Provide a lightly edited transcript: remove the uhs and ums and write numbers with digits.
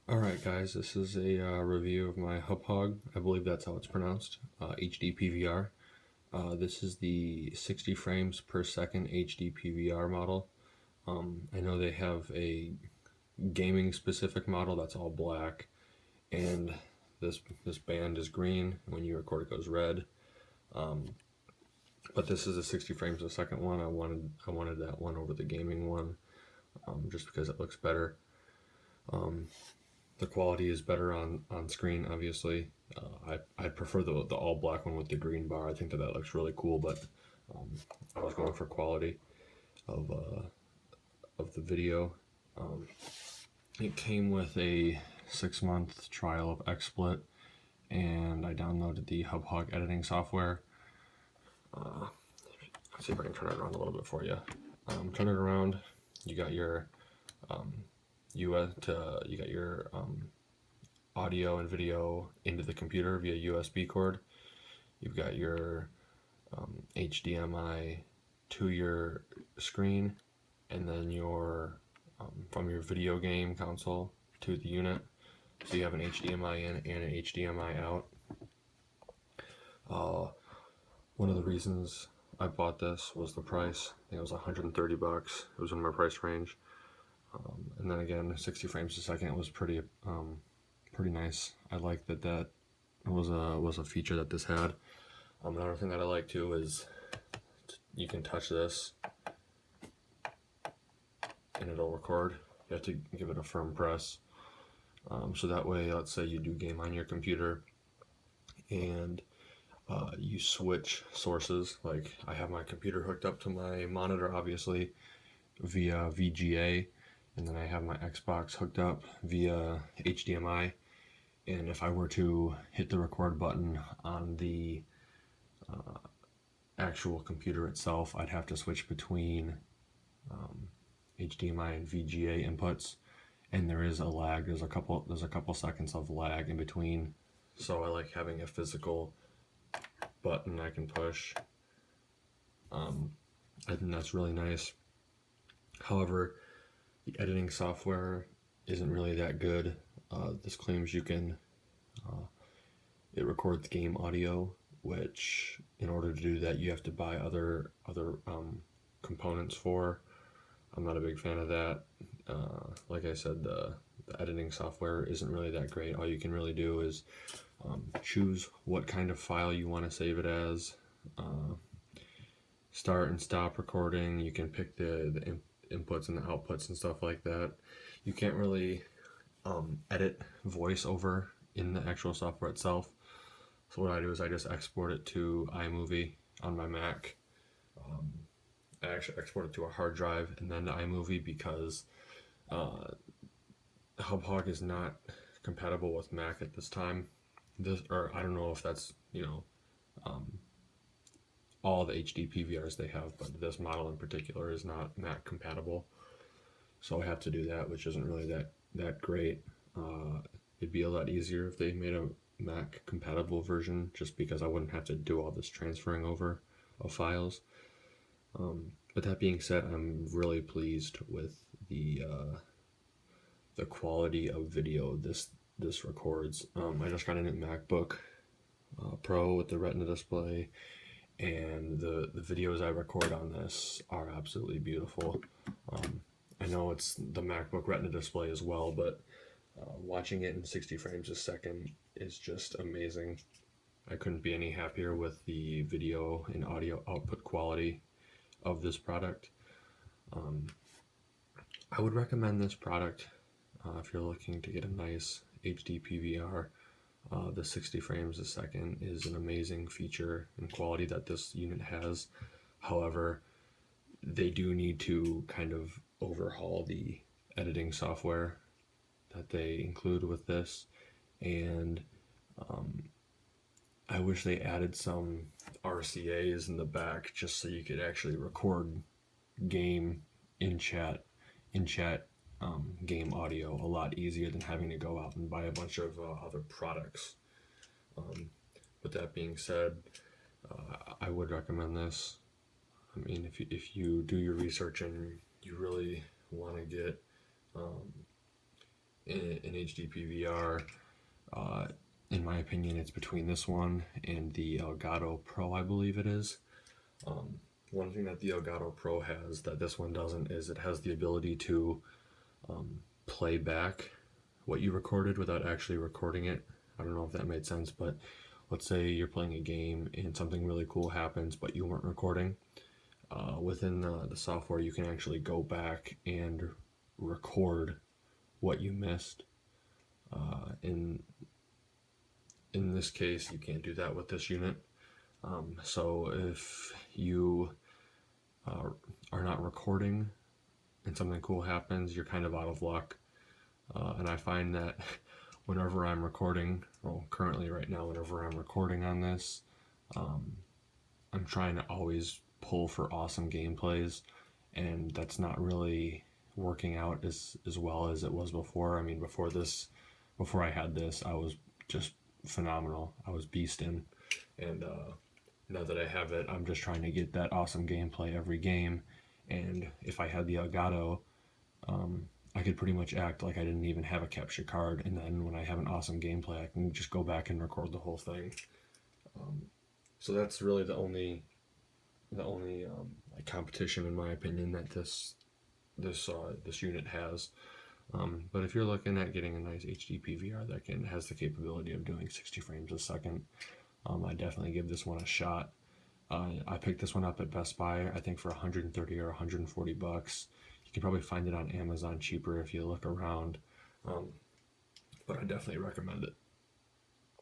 Alright guys, this is a review of my Hauppauge, I believe that's how it's pronounced, HD PVR. This is the 60 frames per second HD PVR model. I know they have a gaming specific model that's all black, and this band is green. When you record it goes red. But this is a 60 frames a second one. I wanted that one over the gaming one, just because it looks better. The quality is better on screen, obviously. I prefer the all black one with the green bar. I think that looks really cool, but I was going for quality of the video. It came with a 6-month trial of XSplit, and I downloaded the Hauppauge editing software. Let's see if I can turn it around a little bit for you. Turn it around. You got your you got your audio and video into the computer via USB cord. You've got your HDMI to your screen, and then your from your video game console to the unit. So you have an HDMI in and an HDMI out. One of the reasons I bought this was the price. I think it was $130. It was in my price range. And then again, 60 frames a second was pretty nice. I like that was a feature that this had. Another thing that I like too is you can touch this and it'll record. You have to give it a firm press. So that way, let's say you do game on your computer and you switch sources. Like I have my computer hooked up to my monitor, obviously, via VGA, and then I have my Xbox hooked up via HDMI. And if I were to hit the record button on the actual computer itself, I'd have to switch between HDMI and VGA inputs, and there is a lag. There's a couple seconds of lag in between. So I like having a physical button I can push. I think that's really nice. However, the editing software isn't really that good. This claims you can, it records game audio, which in order to do that you have to buy other components for. I'm not a big fan of that. Like I said, the editing software isn't really that great. All you can really do is choose what kind of file you want to save it as, start and stop recording. You can pick the inputs and the outputs and stuff like that. You can't really edit voiceover in the actual software itself. So what I do is I just export it to iMovie on my Mac. I actually export it to a hard drive and then to iMovie because Hauppauge is not compatible with Mac at this time. Or I don't know if that's, all the HD PVRs they have, but this model in particular is not Mac compatible. So I have to do that, which isn't really that great. It'd be a lot easier if they made a Mac compatible version, just because I wouldn't have to do all this transferring over of files. But that being said, I'm really pleased with the quality of video this records. I just got a new MacBook Pro with the Retina display, and the videos I record on this are absolutely beautiful. I know it's the MacBook Retina display as well, but watching it in 60 frames a second is just amazing. I couldn't be any happier with the video and audio output quality of this product. I would recommend this product if you're looking to get a nice HD PVR. The 60 frames a second is an amazing feature and quality that this unit has. However, they do need to kind of overhaul the editing software that they include with this, and I wish they added some RCAs in the back just so you could actually record game in chat game audio a lot easier than having to go out and buy a bunch of other products. With that being said, I would recommend this. I mean, if you do your research and you really want to get in HD PVR. In my opinion, it's between this one and the Elgato Pro, I believe it is. One thing that the Elgato Pro has that this one doesn't is it has the ability to play back what you recorded without actually recording it. I don't know if that made sense, but let's say you're playing a game and something really cool happens, but you weren't recording. Within the software, you can actually go back and record what you missed. In this case, you can't do that with this unit. So if you are not recording and something cool happens, you're kind of out of luck. And I find that whenever I'm recording, well, currently right now, whenever I'm recording on this, I'm trying to always pull for awesome gameplays, and that's not really working out as well as it was before. I mean, before I had this, I was just phenomenal. I was beasting, and now that I have it, I'm just trying to get that awesome gameplay every game. And if I had the Elgato, I could pretty much act like I didn't even have a capture card, and then when I have an awesome gameplay, I can just go back and record the whole thing. So that's really the only like competition, in my opinion, that this unit has. But if you're looking at getting a nice HD PVR that has the capability of doing 60 frames a second, I definitely give this one a shot. I picked this one up at Best Buy, I think for 130 or 140 bucks. You can probably find it on Amazon cheaper if you look around, but I definitely recommend it.